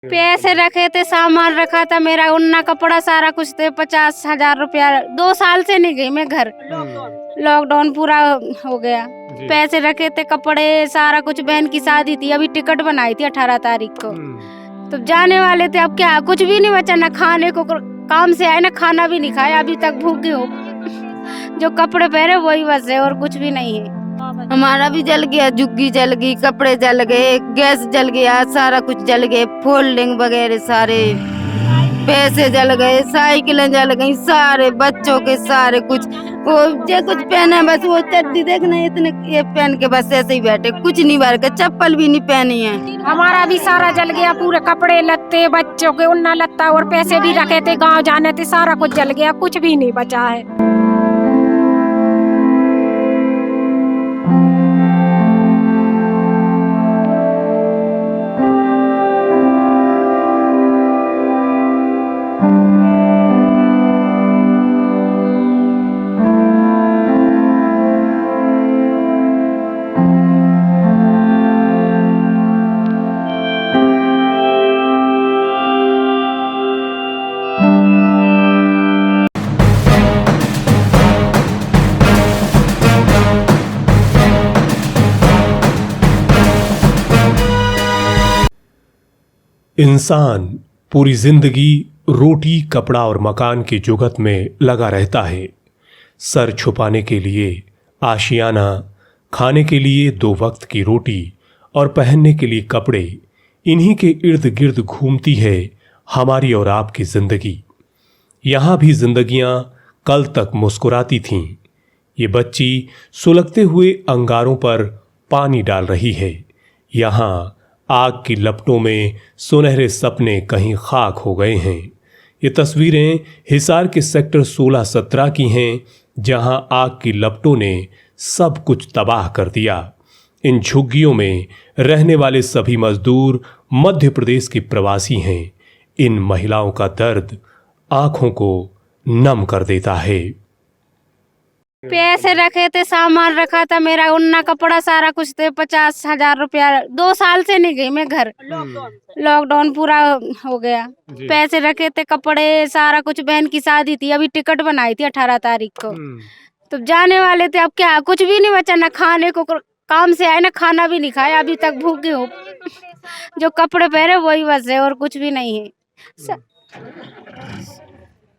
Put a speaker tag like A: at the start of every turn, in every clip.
A: पैसे रखे थे, सामान रखा था, मेरा उन्ना कपड़ा सारा कुछ थे, 50,000 रुपया। 2 साल से नहीं गई मैं घर, लॉकडाउन पूरा हो गया। पैसे रखे थे, कपड़े सारा कुछ, बहन की शादी थी, अभी टिकट बनाई थी 18 तारीख को, तो जाने वाले थे। अब क्या, कुछ भी नहीं बचा, ना खाने को, काम से आए ना खाना भी नहीं खाया, अभी तक भूखे हो। जो कपड़े पहने वही बस है, और कुछ भी नहीं है।
B: हमारा भी जल गया, झुग्गी जल गई, कपड़े जल गए, गैस जल गया, सारा कुछ जल गए, फोल्डिंग वगैरह सारे, पैसे जल गए, साइकिलें जल गई, सारे बच्चों के सारे कुछ, वो जो कुछ पहने बस वो चड्डी देखना, इतने ये पहन के बस ऐसे ही बैठे, कुछ नहीं भर के, चप्पल भी नहीं पहनी है।
A: हमारा भी सारा जल गया, पूरे कपड़े लत्ते, बच्चों के उन्ना लत्ता, और पैसे भी रखे थे, गाँव जाने थे, सारा कुछ जल गया, कुछ भी नहीं बचा है।
C: इंसान पूरी जिंदगी रोटी, कपड़ा और मकान की जुगत में लगा रहता है। सर छुपाने के लिए आशियाना, खाने के लिए 2 वक्त की रोटी और पहनने के लिए कपड़े, इन्हीं के इर्द गिर्द घूमती है हमारी और आपकी जिंदगी। यहाँ भी जिंदगियां कल तक मुस्कुराती थीं। ये बच्ची सुलगते हुए अंगारों पर पानी डाल रही है। यहाँ आग की लपटों में सुनहरे सपने कहीं खाक हो गए हैं। ये तस्वीरें हिसार के सेक्टर 16-17 की हैं, जहां आग की लपटों ने सब कुछ तबाह कर दिया। इन झुग्गियों में रहने वाले सभी मजदूर मध्य प्रदेश के प्रवासी हैं। इन महिलाओं का दर्द आंखों को नम कर देता है।
A: पैसे रखे थे, सामान रखा था, मेरा उन्ना कपड़ा सारा कुछ थे, 50,000 रुपया। 2 साल से नहीं गई मैं घर, लॉकडाउन पूरा हो गया। पैसे रखे थे, कपड़े सारा कुछ, बहन की शादी थी, अभी टिकट बनाई थी 18 तारीख को, तो जाने वाले थे। अब क्या, कुछ भी नहीं बचा, ना खाने को, काम से आए ना खाना भी नहीं खाया, अभी तक भूखे हो। जो कपड़े पहने वही बस है, और कुछ भी नहीं है।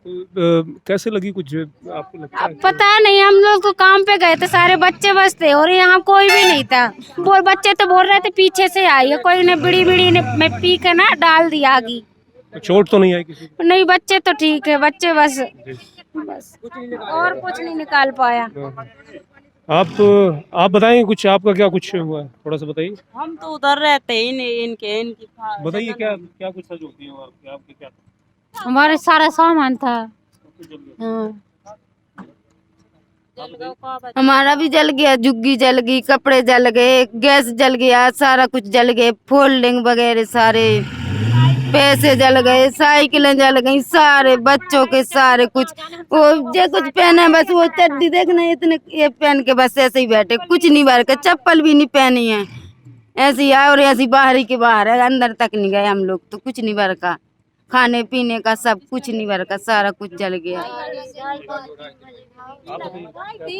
C: कैसे लगी, कुछ आपको लगता है?
A: पता नहीं, हम लोग तो काम पे गए थे, सारे बच्चे बस थे, और यहाँ कोई भी नहीं था। वो बच्चे तो बोल रहे थे पीछे से आई है, कोई ने बीड़ी ने में पी के ना डाल दिया आगी।
C: चोट तो नहीं आई किसी को?
A: नहीं, बच्चे तो ठीक है, बच्चे बस और कुछ नहीं निकाल पाया।
C: आप बताएं कुछ, आपका क्या कुछ हुआ है, थोड़ा सा बताइए।
D: हम तो उधर रहते ही नहीं, इनकी
C: बताइए क्या क्या कुछ सज होती है आपके क्या?
A: हमारे सारा सामान था। हाँ।
B: हमारा भी जल गया, झुग्गी जल गई, कपड़े जल गए, गैस जल गया, सारा कुछ जल गए, फोल्डिंग वगैरह सारे, पैसे जल गए, साइकिलें जल गई, सारे बच्चों के सारे कुछ, वो जो कुछ पहने बस वो चड्डी देखना, इतने ये पहन के बस ऐसे ही बैठे, कुछ नहीं भर के, चप्पल भी नहीं पहनी है, ऐसी है। और ऐसी बाहर ही के बाहर है, अंदर तक नहीं गए हम लोग, तो कुछ नहीं भर का, खाने पीने का सब कुछ नहीं भर का, सारा कुछ जल गया।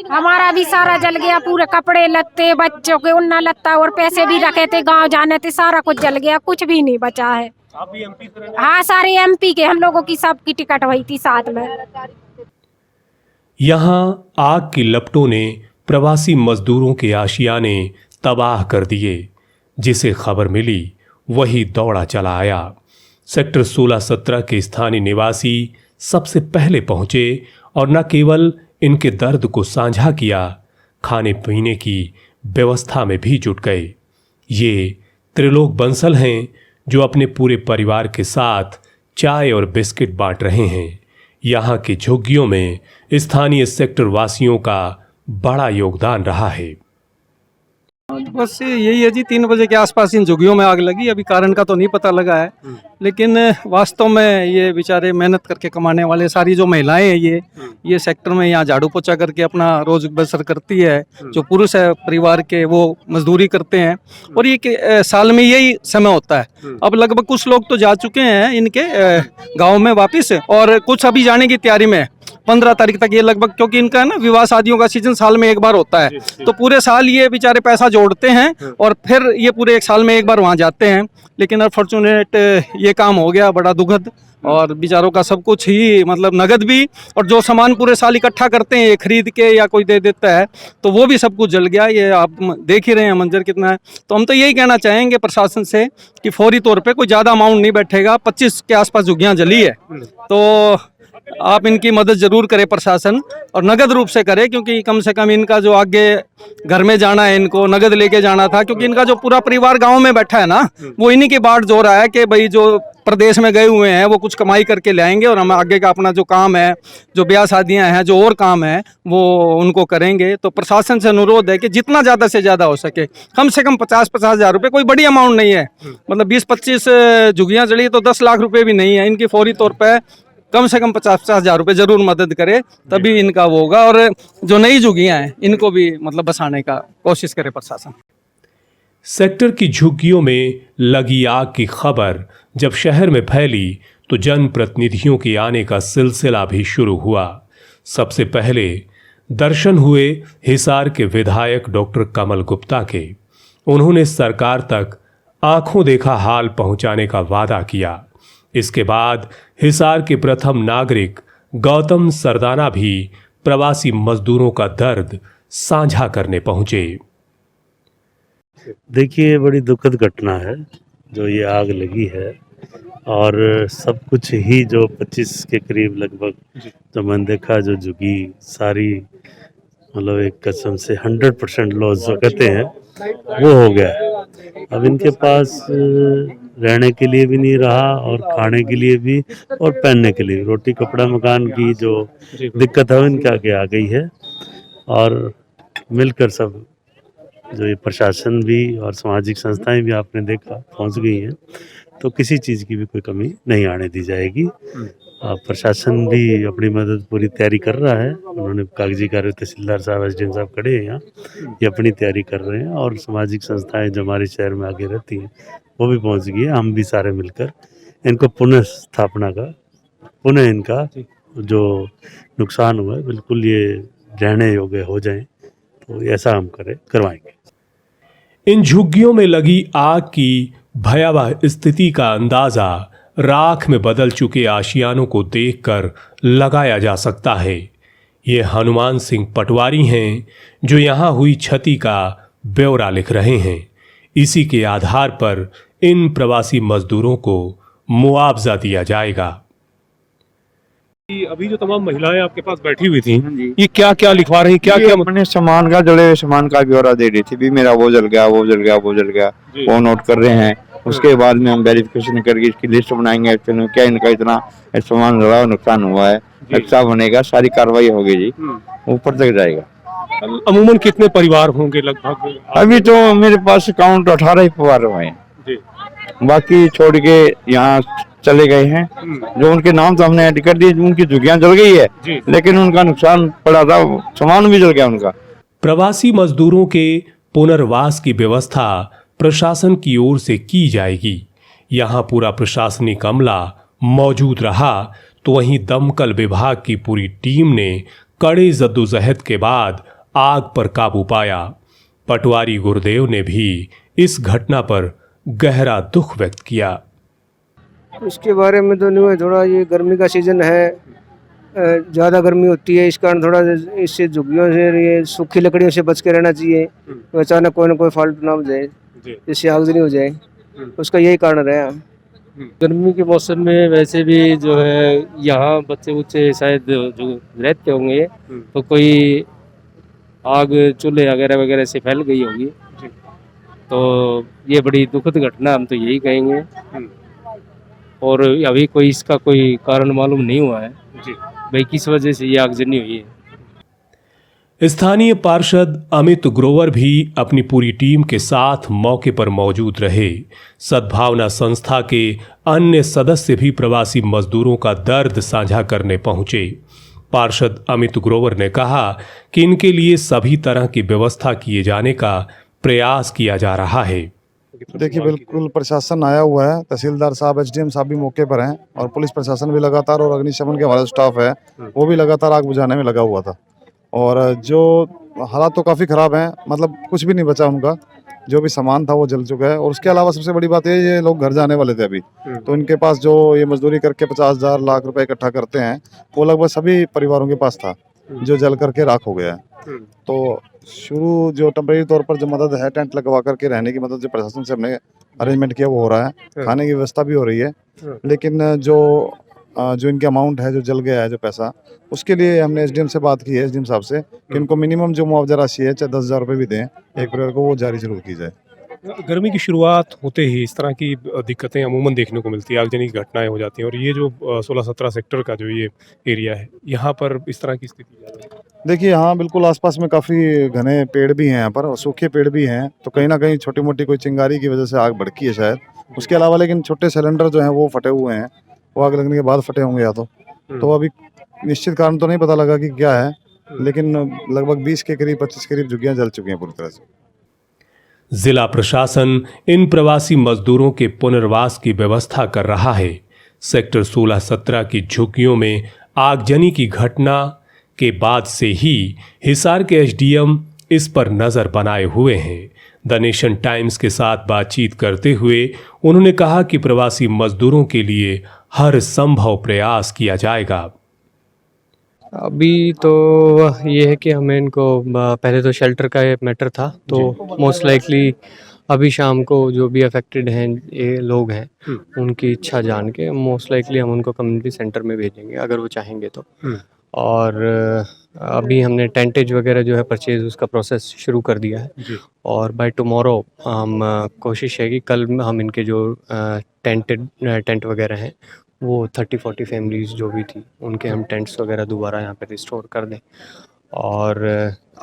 A: हमारा भी सारा जल गया, पूरे कपड़े लत्ते, बच्चों के उन्ना लत्ता, और पैसे भी रखे थे, गांव जाने थे, सारा कुछ जल गया, कुछ भी नहीं बचा है।
C: आप भी एमपी से?
A: हाँ, सारे एमपी के, हम लोगों की सबकी टिकट हुई थी साथ में।
C: यहाँ आग की लपटों ने प्रवासी मजदूरों के आशियाने तबाह कर दिए। जिसे खबर मिली वही दौड़ा चला आया। सेक्टर 16-17 के स्थानीय निवासी सबसे पहले पहुंचे और न केवल इनके दर्द को साझा किया, खाने पीने की व्यवस्था में भी जुट गए। ये त्रिलोक बंसल हैं, जो अपने पूरे परिवार के साथ चाय और बिस्किट बांट रहे हैं। यहाँ की झुग्गियों में स्थानीय सेक्टर वासियों का बड़ा योगदान रहा है।
E: बस यही है जी, 3 बजे के आसपास इन झुग्गियों में आग लगी। अभी कारण का तो नहीं पता लगा है, लेकिन वास्तव में ये बेचारे मेहनत करके कमाने वाले सारी जो महिलाएं हैं ये सेक्टर में यहाँ झाड़ू पोछा करके अपना रोज बसर करती है। जो पुरुष है परिवार के वो मजदूरी करते हैं, और ये साल में यही समय होता है। अब लगभग कुछ लोग तो जा चुके हैं इनके गाँव में वापिस, और कुछ अभी जाने की तैयारी में 15 तारीख तक ये लगभग, क्योंकि इनका है ना विवाह शादियों का सीजन साल में एक बार होता है, तो पूरे साल ये बेचारे पैसा जोड़ते हैं और फिर ये पूरे एक साल में एक बार वहाँ जाते हैं। लेकिन अनफॉर्चुनेट ये काम हो गया, बड़ा दुखद, और बेचारों का सब कुछ ही मतलब नगद भी, और जो सामान पूरे साल इकट्ठा करते हैं ये खरीद के या कोई दे देता है, तो वो भी सब कुछ जल गया। ये आप देख ही रहे हैं मंजर कितना है। तो हम तो यही कहना चाहेंगे प्रशासन से कि फौरी तौर पे कोई ज़्यादा अमाउंट नहीं बैठेगा, 25 के आसपास झुग्गियाँ जली है, तो आप इनकी मदद जरूर करें प्रशासन, और नगद रूप से करे, क्योंकि कम से कम इनका जो आगे घर में जाना है इनको नगद लेके जाना था, क्योंकि इनका जो पूरा परिवार गांव में बैठा है ना, वो इन्हीं की बाट जो रहा है कि भाई जो प्रदेश में गए हुए हैं वो कुछ कमाई करके ले आएंगे, और हम आगे का अपना जो काम है, जो ब्याह शादियां हैं, जो और काम है वो उनको करेंगे। तो प्रशासन से अनुरोध है कि जितना ज़्यादा से ज़्यादा हो सके, कम से कम 50-50 हज़ार रुपये, कोई बड़ी अमाउंट नहीं है, मतलब 20-25 झुग्गियाँ जली तो 10 लाख रुपये भी नहीं है। इनकी फौरी तौर पर कम से कम 50-50 हज़ार रुपये जरूर मदद करे, तभी इनका वो होगा। और जो नई झुग्गियाँ हैं इनको भी मतलब बसाने का कोशिश करे प्रशासन।
C: सेक्टर की झुग्गियों में लगी आग की खबर जब शहर में फैली तो जनप्रतिनिधियों के आने का सिलसिला भी शुरू हुआ। सबसे पहले दर्शन हुए हिसार के विधायक डॉक्टर कमल गुप्ता के। उन्होंने सरकार तक आंखों देखा हाल पहुंचाने का वादा किया। इसके बाद हिसार के प्रथम नागरिक गौतम सरदाना भी प्रवासी मजदूरों का दर्द साझा करने पहुंचे।
F: देखिए, बड़ी दुखद घटना है जो ये आग लगी है, और सब कुछ ही जो 25 के करीब लगभग जो मैंने देखा, जो झुग्गी सारी मतलब एक कसम से 100% लॉस जो कहते हैं वो हो गया। अब इनके पास रहने के लिए भी नहीं रहा, और खाने के लिए भी, और पहनने के लिए, रोटी कपड़ा मकान की जो दिक्कत है इनके आगे आ गई है। और मिलकर सब जो ये प्रशासन भी और सामाजिक संस्थाएं भी आपने देखा पहुंच गई हैं, तो किसी चीज़ की भी कोई कमी नहीं आने दी जाएगी। प्रशासन भी अपनी मदद पूरी तैयारी कर रहा है। उन्होंने कागजी कार्य तहसीलदार साहब, एसडीएम साहब खड़े हैं यहाँ, ये अपनी तैयारी कर रहे हैं, और सामाजिक संस्थाएं जो हमारे शहर में आगे रहती हैं वो भी पहुंच गई है। हम भी सारे मिलकर इनको पुनः स्थापना का, पुनः इनका जो नुकसान हुआ है बिल्कुल ये रहने योग्य हो जाए, तो ऐसा हम करवाएंगे।
C: इन झुग्गियों में लगी आग की भयावह स्थिति का अंदाजा राख में बदल चुके आशियानों को देखकर लगाया जा सकता है। ये हनुमान सिंह पटवारी हैं जो यहाँ हुई क्षति का ब्यौरा लिख रहे हैं। इसी के आधार पर इन प्रवासी मजदूरों को मुआवजा दिया जाएगा।
G: अभी जो तमाम महिलाएं आपके पास बैठी हुई थी, ये क्या क्या लिखवा रही, क्या क्या
H: अपने सामान का, जले हुए सामान का ब्यौरा दे रही थी, भी मेरा वो जल गया, वो जल गया, वो जल गया, वो नोट कर रहे हैं। उसके बाद में हम वेरिफिकेशन करके इसकी लिस्ट बनाएंगे, क्या इनका इतना सामान जला, नुकसान हुआ है, नक्शा बनेगा, सारी कार्रवाई होगी जी, ऊपर तक जाएगा।
G: अमूमन कितने परिवार होंगे लगभग?
H: अभी तो मेरे पास काउंट 18 ही परिवार हुए हैं, बाकी छोड़ के यहाँ चले गए हैं। जो उनके नाम तो हमने ऐड कर दिए, उनकी झुग्गियां जल गई है, लेकिन उनका नुकसान पड़ा था, सामान भी जल गया उनका।
C: प्रवासी मजदूरों के पुनर्वास की व्यवस्था प्रशासन की ओर से की जाएगी। यहाँ पूरा प्रशासनिक अमला मौजूद रहा, तो वहीं दमकल विभाग की पूरी टीम ने कड़े जद्दोजहद के बाद आग पर काबू पाया। पटवारी गुरुदेव ने भी इस घटना पर गहरा दुख व्यक्त किया।
I: इसके बारे में तो नहीं है, थोड़ा ये गर्मी का सीजन है, ज़्यादा गर्मी होती है, इस कारण थोड़ा इससे झुग्गियों से, ये सूखी लकड़ियों से बच के रहना चाहिए, तो अचानक कोई ना कोई फाल्ट ना हो जाए, जिससे आगजनी हो जाए, उसका यही कारण रहा।
J: गर्मी के मौसम में वैसे भी जो है यहाँ बच्चे शायद जो रहते होंगे, तो कोई आग चूल्हे वगैरह से फैल गई होगी, तो ये बड़ी दुखद घटना, हम तो यही कहेंगे। और अभी कोई इसका कोई कारण मालूम नहीं हुआ है भाई किस वजह से ये आगजनी हुई है।
C: स्थानीय पार्षद अमित ग्रोवर भी अपनी पूरी टीम के साथ मौके पर मौजूद रहे। सद्भावना संस्था के अन्य सदस्य भी प्रवासी मजदूरों का दर्द साझा करने पहुंचे। पार्षद अमित ग्रोवर ने कहा कि इनके लिए सभी तरह की व्यवस्था किए जाने का प्रयास किया जा रहा है।
K: देखिए, बिल्कुल प्रशासन आया हुआ है, तहसीलदार साहब, एसडीएम साहब भी मौके पर हैं और पुलिस प्रशासन भी लगातार, और अग्निशमन के हमारा स्टाफ है वो भी लगातार आग बुझाने में लगा हुआ था। और जो हालात तो काफ़ी ख़राब हैं, मतलब कुछ भी नहीं बचा उनका, जो भी सामान था वो जल चुका है। और उसके अलावा सबसे बड़ी बात ये लोग घर जाने वाले थे अभी, तो इनके पास जो ये मजदूरी करके 50,000 लाख रुपए इकट्ठा करते हैं वो लगभग सभी परिवारों के पास था, जो जल करके राख हो गया है। तो शुरू जो टेम्परेरी तौर पर जो मदद है, टेंट लगवा करके रहने की मदद जो प्रशासन से हमने अरेंजमेंट किया वो हो रहा है, खाने की व्यवस्था भी हो रही है। लेकिन जो इनके अमाउंट है जो जल गया है, जो पैसा, उसके लिए हमने एसडीएम से बात की है, एसडीएम साहब से, कि इनको मिनिमम जो मुआवजा राशि है, चाहे 10,000 रुपये भी दें एक परिवार को, वो जारी जरूर की जाए।
G: गर्मी की शुरुआत होते ही इस तरह की दिक्कतें अमूमन देखने को मिलती है, आगजनी की घटनाएं हो जाती हैं। और ये जो 16-17 सेक्टर का जो ये एरिया है, यहाँ पर इस तरह की स्थिति ज़्यादा है।
K: देखिए, हाँ बिल्कुल, आसपास में काफ़ी घने पेड़ भी हैं यहाँ पर, और सूखे पेड़ भी हैं, तो कहीं ना कहीं छोटी मोटी कोई चिंगारी की वजह से आग भड़की है शायद। उसके अलावा लेकिन छोटे सिलेंडर जो हैं वो फटे हुए हैं, वो आग लगने के बाद फटे होंगे या तो अभी निश्चित कारण तो नहीं पता लगा कि क्या है, लेकिन लगभग 20 के करीब 25 के करीब झुग्गियाँ जल चुकी हैं पूरी तरह से।
C: जिला प्रशासन इन प्रवासी मजदूरों के पुनर्वास की व्यवस्था कर रहा है। सेक्टर 16-17 की झुग्गियों में आगजनी की घटना के बाद से ही हिसार के एसडीएम इस पर नजर बनाए हुए हैं। द नेशन टाइम्स के साथ बातचीत करते हुए उन्होंने कहा कि प्रवासी मजदूरों के लिए हर संभव प्रयास किया जाएगा।
J: अभी तो ये है कि हमें इनको पहले तो शेल्टर का ये मैटर था, तो मोस्ट लाइकली अभी शाम को जो भी अफेक्टेड हैं ये लोग हैं, उनकी इच्छा जान के मोस्ट लाइकली हम उनको कम्युनिटी सेंटर में भेजेंगे अगर वो चाहेंगे तो। और अभी हमने टेंटेज वगैरह जो है परचेज उसका प्रोसेस शुरू कर दिया है, और बाय टुमारो हम कोशिश है कि कल हम इनके जो टेंट वगैरह हैं वो 30-40 फैमिलीज़ जो भी थी उनके हम टेंट्स वगैरह दोबारा यहाँ पे रिस्टोर कर दें। और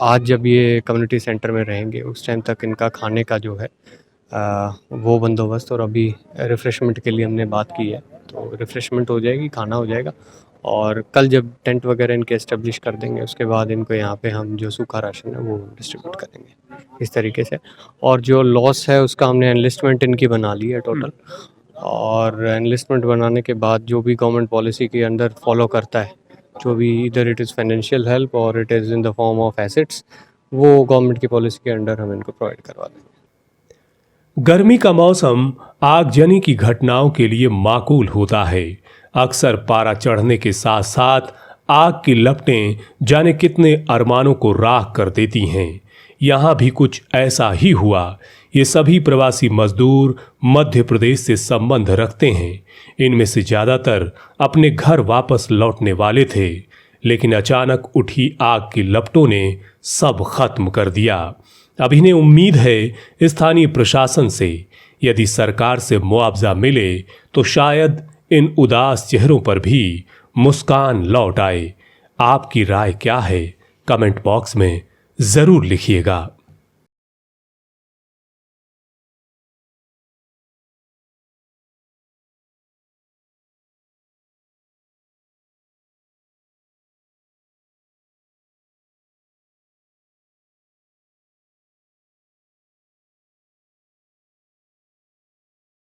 J: आज जब ये कम्युनिटी सेंटर में रहेंगे उस टाइम तक इनका खाने का जो है वो बंदोबस्त, और अभी रिफ़्रेशमेंट के लिए हमने बात की है, तो रिफ़्रेशमेंट हो जाएगी, खाना हो जाएगा। और कल जब टेंट वगैरह इनके एस्टेब्लिश कर देंगे उसके बाद इनको यहाँ पे हम जो सूखा राशन है वो डिस्ट्रीब्यूट करेंगे इस तरीके से। और जो लॉस है उसका हमने एनलिस्टमेंट इनकी बना ली है टोटल, और एनलिस्टमेंट बनाने के बाद जो भी गवर्नमेंट पॉलिसी के अंदर फॉलो करता है, जो भी इधर इट इज़ फाइनेंशियल हेल्प और it is in the form of assets, वो गवर्नमेंट की पॉलिसी के अंडर हम इनको प्रोवाइड करवा देंगे।
C: गर्मी का मौसम आगजनी की घटनाओं के लिए माकूल होता है। अक्सर पारा चढ़ने के साथ साथ आग की लपटें जाने कितने अरमानों को राख कर देती हैं। यहाँ भी कुछ ऐसा ही हुआ। ये सभी प्रवासी मजदूर मध्य प्रदेश से संबंध रखते हैं। इनमें से ज़्यादातर अपने घर वापस लौटने वाले थे, लेकिन अचानक उठी आग की लपटों ने सब खत्म कर दिया। अब इन्हें उम्मीद है स्थानीय प्रशासन से, यदि सरकार से मुआवजा मिले तो शायद इन उदास चेहरों पर भी मुस्कान लौट आए। आपकी राय क्या है? कमेंट बॉक्स में ज़रूर लिखिएगा।